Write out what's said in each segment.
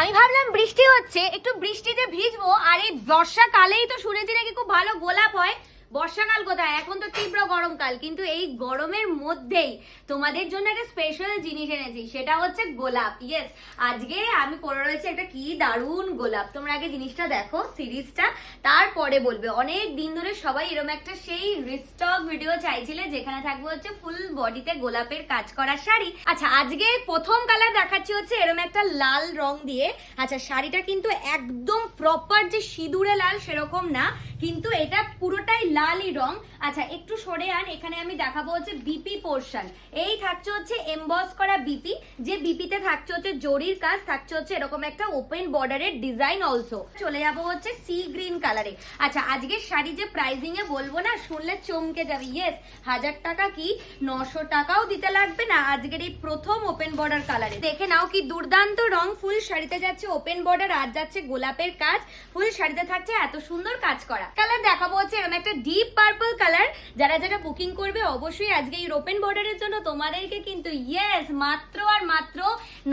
আমি ভাবলাম বৃষ্টি হচ্ছে, একটু বৃষ্টিতে ভিজবো। আর এই বর্ষাকালেই তো শুনেছি নাকি খুব ভালো গোলাপ হয়। বর্ষাকাল কোথায়, এখন তো তীব্র গরমকাল, কিন্তু এই গরমের মধ্যেই তোমাদের জন্য একটা স্পেশাল জিনিস এনেছি, সেটা হচ্ছে গোলাপ। ইয়েস, আজকে আমি পরে রয়েছে একটা কি দারুণ গোলাপ। তোমরা আগে জিনিসটা দেখো, সিরিজটা, তারপরে বলবে। অনেক দিন ধরে সবাই এরকম একটা সেই রিস্টক ভিডিও চাইছিলে, যেখানে থাকবে হচ্ছে ফুল বডিতে গোলাপের কাজ করা শাড়ি। আচ্ছা, আজকে প্রথম কালার দেখাচ্ছি হচ্ছে এরকম একটা লাল রং দিয়ে। আচ্ছা, শাড়িটা কিন্তু একদম প্রপার যে সিঁদুরে লাল সেরকম না, কিন্তু এটা পুরোটাই লালই রং। আচ্ছা, একটু সরে আন, এখানে আমি দেখাবো হচ্ছে বিপি পোর্শন। এই থাকছে হচ্ছে এমবস করা বিপি, যে বিপিতে থাকছে হচ্ছে জরির কাজ, থাকছে হচ্ছে এরকম একটা ওপেন বর্ডারের ডিজাইন অলসো। চলে যাবো হচ্ছে সি গ্রিন কালারে। আচ্ছা, আজকের শাড়ি যে প্রাইসিং এ বলবো না, শুনলে চমকে যাবে। ইয়েস, 1000 টাকা কি 900 টাকাও দিতে লাগবে না আজকের এই প্রথম ওপেন বর্ডার কালারে। দেখে নাও কি দুর্দান্ত রং। ফুল শাড়িতে যাচ্ছে ওপেন বর্ডার, আর যাচ্ছে গোলাপের কাজ। ফুল শাড়িতে থাকছে এত সুন্দর কাজ করা। কালার দেখাবো হচ্ছে এরকম একটা ডিপ পার্পল কালার। যারা যারা বুকিং করবে অবশ্যই আজকে এই ওপেন বর্ডারের জন্য তোমাদেরকে কিন্তু ইয়েস মাত্র আর মাত্র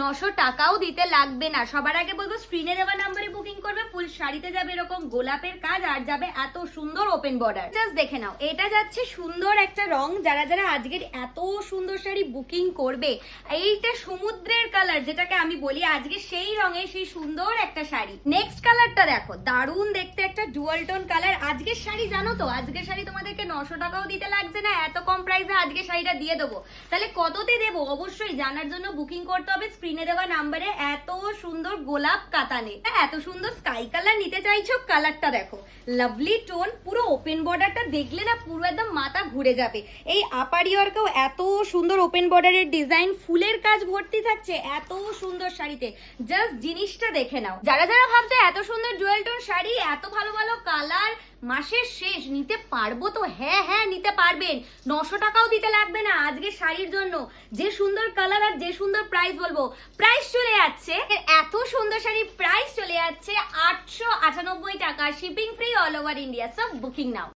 900 টাকাও দিতে লাগবে না। সবার আগে বলবো স্ক্রিনে দেওয়া নাম্বারে বুকিং করবে। ফুল শাড়িতে যাবে এরকম গোলাপের কাজ, আর যাবে এত সুন্দর ওপেন বর্ডার। জাস্ট দেখে নাও, এটা যাচ্ছে সুন্দর একটা রং। যারা যারা আজকের এত সুন্দর শাড়ি বুকিং করবে, এইটা সমুদ্রের কালার যেটাকে আমি বলি, আজকে সেই রঙে সেই সুন্দর একটা শাড়ি। নেক্সট কালারটা দেখো, দারুণ দেখতে একটা ডুয়াল টোন কালার। আজকের শাড়ি জানো তো, আজকের শাড়ি তোমাদেরকে 900 টাকাও দিতে লাগছে না, এত কম প্রাইসে আজকে শাড়িটা দিয়ে দেবো। তাহলে কততে দেবো অবশ্যই জানার জন্য বুকিং করতে হবে স্ক্রিনে দেওয়া নাম্বারে। এত সুন্দর গোলাপ কাতানে, এত সুন্দর স্কাই কালার নিতে চাইছো, কালারটা দেখো, লাভলি টোন। পুরো ওপেন বর্ডারটা দেখলে না পুরো একদম মাথা ঘুরে যাবে। এই আপার ইয়ারকেও এত সুন্দর ওপেন বর্ডারের ডিজাইন, ফুলের কাজ ভর্তি থাকছে এত সুন্দর শাড়িতে। জাস্ট জিনিসটা দেখে নাও। যারা যারা ভাবছে এত সুন্দর ডুয়াল টোন শাড়ি, এত ভালো ভালো কালার মাসের শেষ নিতে পারবো, তো হ্যাঁ হ্যাঁ নিতে পারবেন। 900 টাকাও দিতে লাগবে না আজকে শাড়ির জন্য। যে সুন্দর কালার আর যে সুন্দর প্রাইস বলবো, প্রাইস চলে যাচ্ছে, এত সুন্দর শাড়ির প্রাইস চলে যাচ্ছে 898 টাকা, shipping free all over India. সব বুকিং নাও।